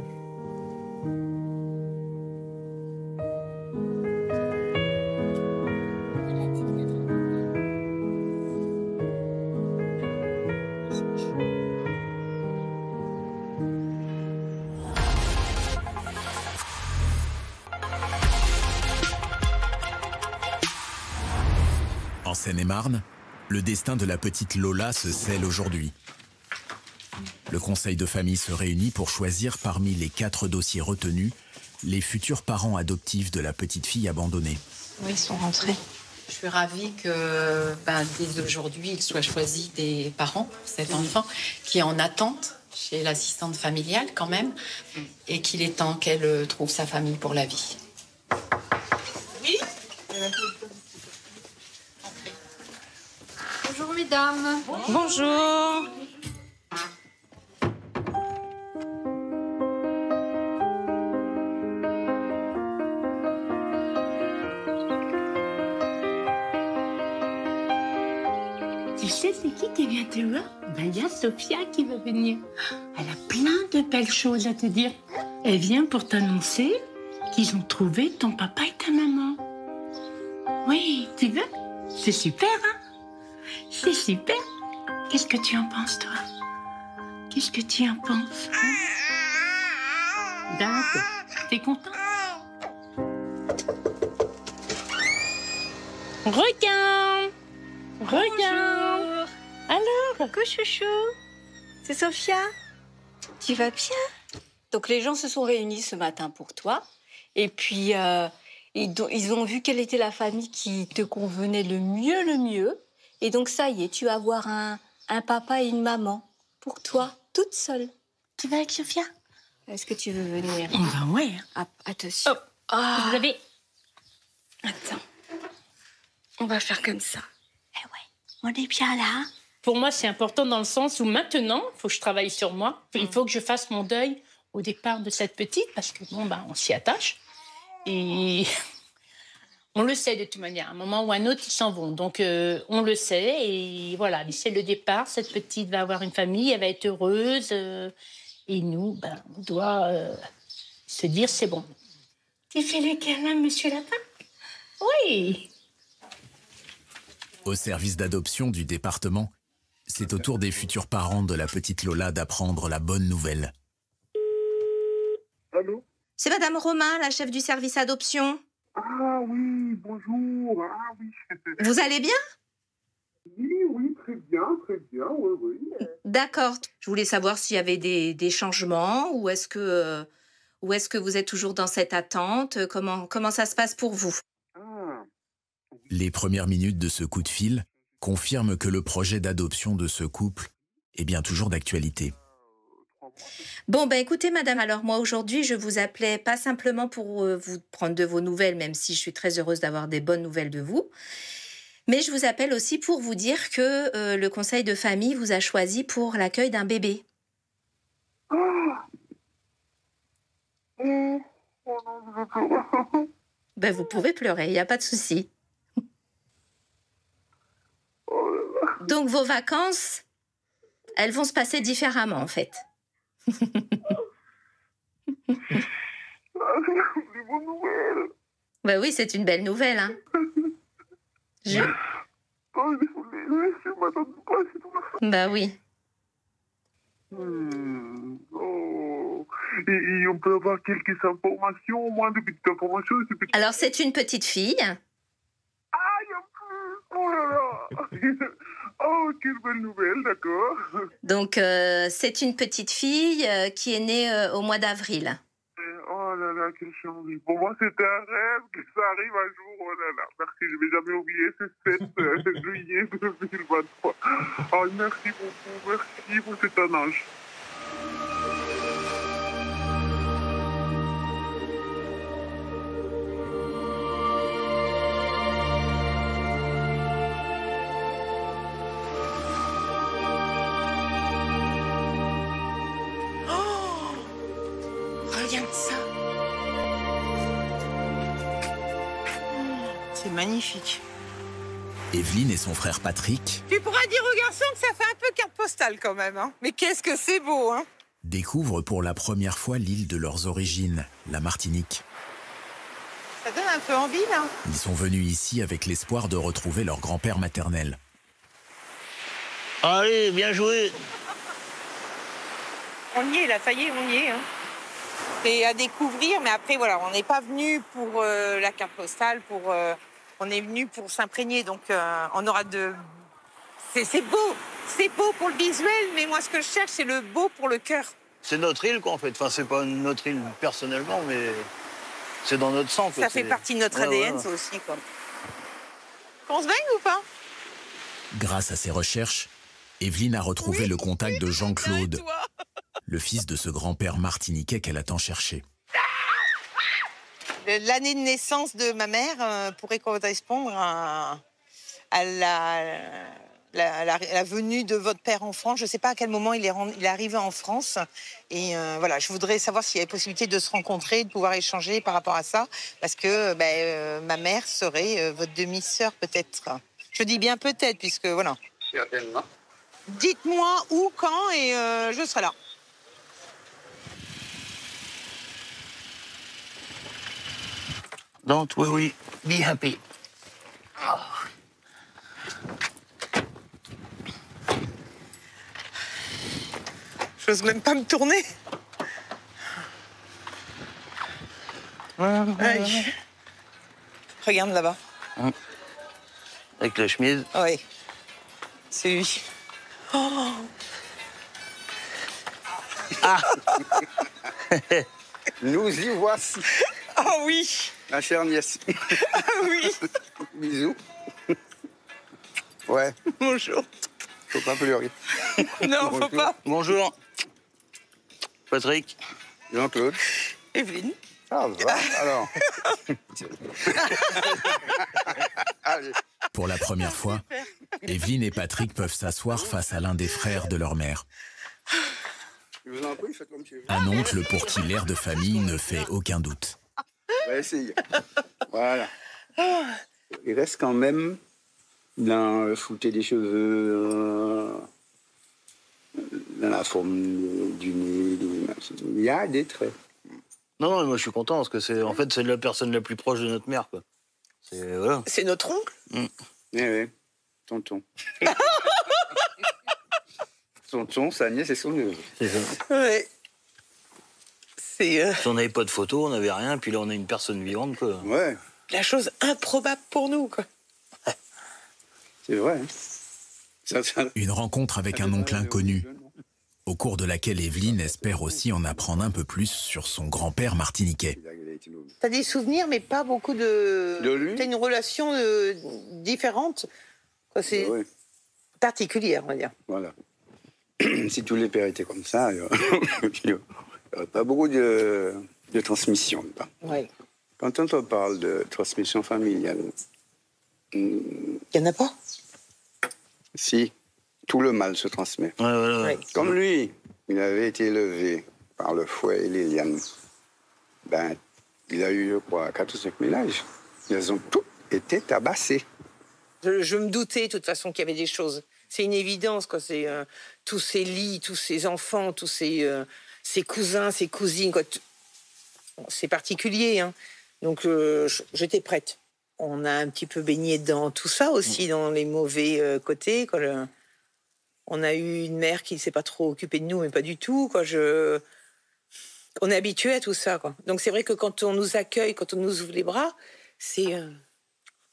En Seine-et-Marne, le destin de la petite Lola se scelle aujourd'hui. Le conseil de famille se réunit pour choisir parmi les 4 dossiers retenus les futurs parents adoptifs de la petite fille abandonnée. Oui, ils sont rentrés. Je suis ravie que dès aujourd'hui, il soit choisi des parents pour cet enfant qui est en attente chez l'assistante familiale quand même et qu'il est temps qu'elle trouve sa famille pour la vie. Oui. Bonjour mesdames. Bonjour. Tu sais, c'est qui vient te voir? Ben, il y a Sophia qui va venir. Elle a plein de belles choses à te dire. Elle vient pour t'annoncer qu'ils ont trouvé ton papa et ta maman. Oui, tu veux? C'est super, hein? C'est super. Qu'est-ce que tu en penses, toi? Qu'est-ce que tu en penses, hein? D'accord. T'es content? Regarde! Regarde! Alors? Coucou, chouchou. C'est Sophia. Tu vas bien? Donc, les gens se sont réunis ce matin pour toi. Et puis, ils ont vu quelle était la famille qui te convenait le mieux. Et donc, ça y est, tu vas avoir un papa et une maman pour toi, toute seule. Tu vas avec Sophia? Est-ce que tu veux venir? Ben ouais. Attention. Oh. Ah. Vous avez... Attends. On va faire comme ça. Eh ouais, on est bien là. Pour moi, c'est important dans le sens où maintenant, il faut que je travaille sur moi. Il faut que je fasse mon deuil au départ de cette petite, parce que bon, ben, on s'y attache. Et on le sait de toute manière. À un moment ou à un autre, ils s'en vont. Donc, on le sait. Et voilà, c'est le départ. Cette petite va avoir une famille, elle va être heureuse. Et nous, ben, on doit se dire, c'est bon. Tu fais le câlin, monsieur Lapin? Oui. Au service d'adoption du département, c'est au tour des futurs parents de la petite Lola d'apprendre la bonne nouvelle. Allô? C'est Madame Romain, la chef du service adoption. Ah oui, bonjour. Ah oui. Vous allez bien? Oui, très bien, oui. D'accord. Je voulais savoir s'il y avait des changements ou est-ce que vous êtes toujours dans cette attente? Comment ça se passe pour vous? Les premières minutes de ce coup de fil confirment que le projet d'adoption de ce couple est bien toujours d'actualité. Bon, ben écoutez, madame, alors moi aujourd'hui, je vous appelais pas simplement pour vous prendre de vos nouvelles, même si je suis très heureuse d'avoir des bonnes nouvelles de vous, mais je vous appelle aussi pour vous dire que le conseil de famille vous a choisi pour l'accueil d'un bébé. Ben vous pouvez pleurer, il n'y a pas de souci. Donc vos vacances, elles vont se passer différemment en fait. Ben oui, c'est une belle nouvelle, hein. Bah oui. Et on peut avoir quelques informations, au moins de petites informations. Alors c'est une petite fille. Oh là là. Oh, quelle belle nouvelle, d'accord. Donc, c'est une petite fille qui est née au mois d'avril. Oh là là, quelle chance. Pour moi, c'était un rêve que ça arrive un jour. Oh là là, merci, je ne vais jamais oublier ce 7 juillet 2023. Oh, merci beaucoup, merci, vous êtes un ange. Regarde ça. C'est magnifique. Evelyne et son frère Patrick Tu pourras dire aux garçons que ça fait un peu carte postale quand même. Hein. Mais qu'est-ce que c'est beau, hein? découvrent pour la première fois l'île de leurs origines, la Martinique. Ça donne un peu envie, là. Ils sont venus ici avec l'espoir de retrouver leur grand-père maternel. Allez, bien joué. On y est, là, ça y est, on y est. Hein. C'est à découvrir, mais après, voilà, on n'est pas venu pour la carte postale, on est venu pour s'imprégner, donc on aura de... C'est beau pour le visuel, mais moi, ce que je cherche, c'est le beau pour le cœur. C'est notre île, quoi, en fait. Enfin, c'est pas notre île personnellement, mais c'est dans notre sang. Ça fait partie de notre ADN, ça aussi, quoi. On se baigne ou pas? Grâce à ses recherches, Evelyne a retrouvé le contact de Jean-Claude, le fils de ce grand-père martiniquais qu'elle a tant cherché. L'année de naissance de ma mère pourrait correspondre à la venue de votre père en France. Je ne sais pas à quel moment il est arrivé en France. Et voilà, je voudrais savoir s'il y avait possibilité de se rencontrer, de pouvoir échanger par rapport à ça. Parce que ma mère serait votre demi-sœur peut-être. Je dis bien peut-être, puisque voilà. Certainement. Dites-moi où, quand, et je serai là. Don't worry, be happy. J'ose même pas me tourner. Allez. Regarde là-bas. Avec la chemise. Oui. C'est lui. Oh. Ah. Nous y voici. Ah oui. Ma chère nièce. Ah oui. Bisous. Ouais. Bonjour. Faut pas pleurer. Non, faut pas. Bonjour. Patrick. Jean-Claude. Evelyne. Ah, va, alors. Allez. Pour la première fois, Evelyne et Patrick peuvent s'asseoir face à l'un des frères de leur mère. Je vous en prie, faites comme tu veux. Un oncle pour qui l'air de famille ne fait aucun doute. On va essayer. Voilà. Il reste quand même dans le flouté des cheveux, dans la forme du nez. Il y a des traits. Non, moi je suis content parce que c'est la personne la plus proche de notre mère, quoi. Voilà. C'est notre oncle. Oui, tonton. Tonton, sa nièce et son neveu. C'est ça. Ouais. C'est. Si on n'avait pas de photos, on n'avait rien, puis là on a une personne vivante, quoi. Ouais. La chose improbable pour nous, quoi. C'est vrai. Une rencontre avec un oncle inconnu, au cours de laquelle Evelyne espère aussi en apprendre un peu plus sur son grand-père martiniquais. T'as des souvenirs, mais pas beaucoup de... De lui. T'as une relation différente. C'est particulière, on va dire. Voilà. Si tous les pères étaient comme ça, il n'y aurait pas beaucoup de transmission. Oui. Quand on te parle de transmission familiale... Il n'y en a pas? Si. Tout le mal se transmet. Ouais. Comme lui, il avait été élevé par le fouet et les lianes. Ben, il a eu, je crois, 4 ou 5 ménages. Elles ont toutes été tabassées. Je me doutais, de toute façon, qu'il y avait des choses. C'est une évidence, quoi. C'est tous ces lits, tous ces enfants, tous ces cousins, ces cousines, quoi. C'est particulier, hein. Donc, j'étais prête. On a un petit peu baigné dans tout ça aussi, dans les mauvais côtés, quoi. On a eu une mère qui ne s'est pas trop occupée de nous, mais pas du tout, quoi. On est habitué à tout ça, quoi. Donc c'est vrai que quand on nous accueille, quand on nous ouvre les bras, c'est...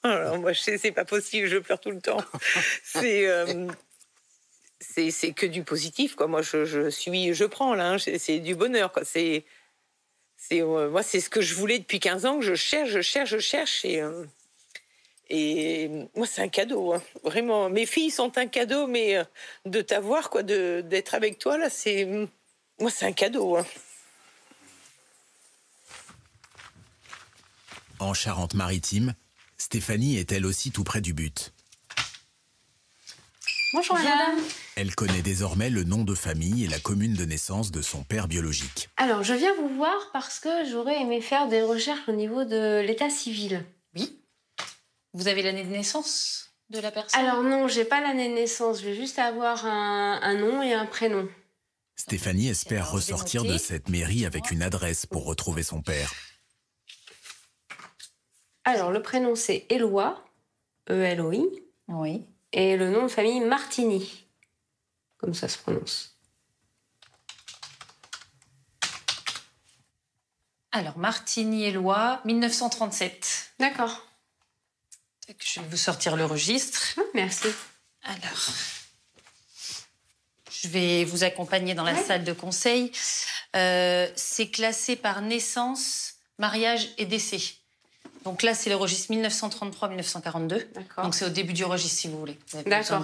Alors, moi, c'est pas possible, je pleure tout le temps. C'est que du positif, quoi. Moi, je prends, là, hein. C'est du bonheur, quoi. Moi, c'est ce que je voulais depuis 15 ans, que je cherche, et moi, c'est un cadeau, hein. Vraiment. Mes filles sont un cadeau, mais de t'avoir, quoi, d'être avec toi, là, moi, c'est un cadeau, hein. En Charente-Maritime, Stéphanie est elle aussi tout près du but. Bonjour madame. Elle connaît désormais le nom de famille et la commune de naissance de son père biologique. Alors, je viens vous voir parce que j'aurais aimé faire des recherches au niveau de l'état civil. Oui. Vous avez l'année de naissance de la personne? Alors non, j'ai pas l'année de naissance. Je vais juste avoir un nom et un prénom. Stéphanie espère ressortir de cette mairie avec une adresse pour retrouver son père. Alors, le prénom, c'est Éloi, E-L-O-I. Oui. Et le nom de famille, Martini. Comme ça se prononce. Alors, Martini-Éloi, 1937. D'accord. Je vais vous sortir le registre. Oh, merci. Alors, je vais vous accompagner dans la salle de conseil. C'est classé par naissance, mariage et décès. Donc là, c'est le registre 1933-1942. Donc c'est au début du registre, si vous voulez. D'accord.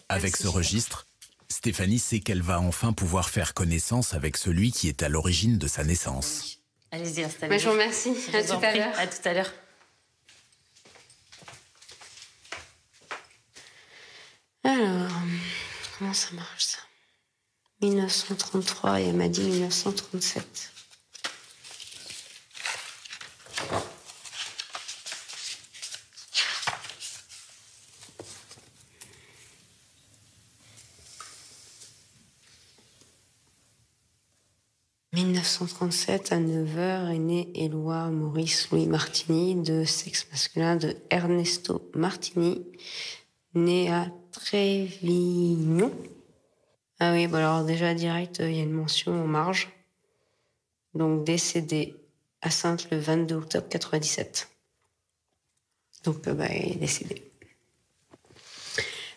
Avec ce registre, Stéphanie sait qu'elle va enfin pouvoir faire connaissance avec celui qui est à l'origine de sa naissance. Allez-y, installez-vous. Je vous remercie. À tout à l'heure. À tout à l'heure. Alors, comment ça marche, ça? 1933 et elle m'a dit 1937. 1937, à 9h, est né Éloi Maurice Louis Martini, de sexe masculin de Ernesto Martini, né à Trévignon. Ah oui, bah alors déjà direct, il y a une mention en marge. Donc décédé à Saintes le 22 octobre 97. Donc il est décédé.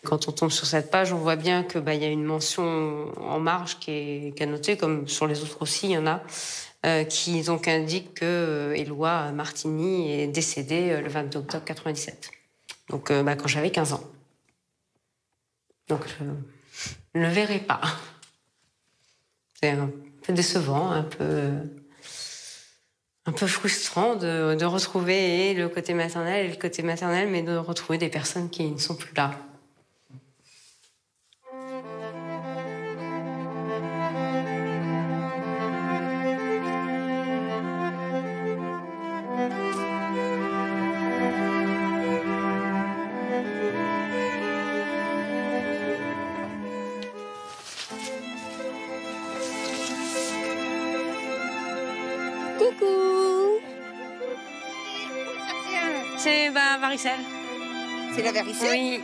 Quand on tombe sur cette page, on voit bien que y a une mention en marge qui est notée, comme sur les autres aussi, il y en a, qui donc indique que Éloi Martini est décédé le 22 octobre 97. Donc quand j'avais 15 ans. Donc je ne le verrai pas. C'est un peu décevant, un peu frustrant de retrouver le côté maternel et le côté maternel, mais de retrouver des personnes qui ne sont plus là. Coucou. C'est varicelle. C'est la varicelle? Oui.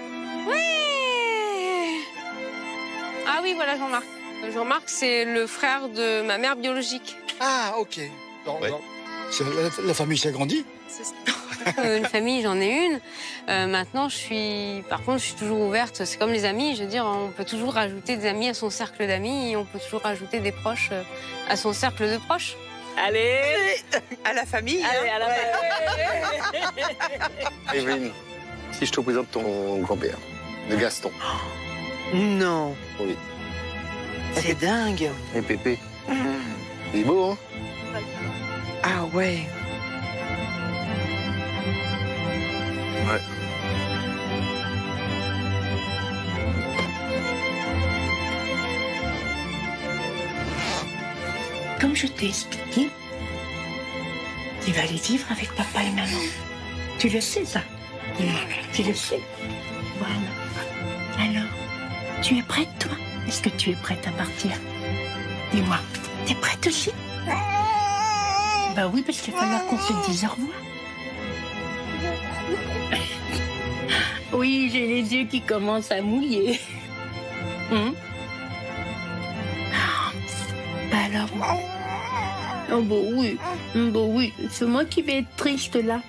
Ouais. Ah oui, voilà Jean-Marc. Jean-Marc, c'est le frère de ma mère biologique. Ah, ok. La famille s'agrandit? Une famille, j'en ai une. Maintenant, par contre, je suis toujours ouverte. C'est comme les amis, je veux dire, on peut toujours rajouter des amis à son cercle d'amis et on peut toujours rajouter des proches à son cercle de proches. Allez, à la famille. Allez, à la famille. Evelyne, si je te présente ton grand-père, de Gaston. Non. Oui. C'est dingue. Et Pépé. Il est beau, hein? Ah ouais. Ouais. Comme je t'ai expliqué, tu vas aller vivre avec papa et maman. Tu le sais, ça? Tu le sais? Voilà. Alors, tu es prête, toi? Est-ce que tu es prête à partir? Dis-moi, t'es prête aussi? Bah oui, parce qu'il va falloir qu'on se dise au revoir. Oui, j'ai les yeux qui commencent à mouiller. Bah alors... Oh bah oui, c'est moi qui vais être triste là.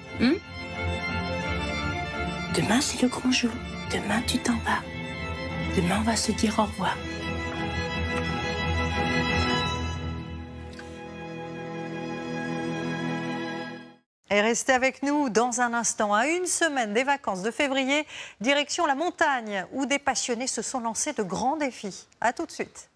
Demain, c'est le grand jour. Demain, tu t'en vas. Demain, on va se dire au revoir. Et restez avec nous dans un instant. À une semaine des vacances de février, direction la montagne, où des passionnés se sont lancés de grands défis. À tout de suite.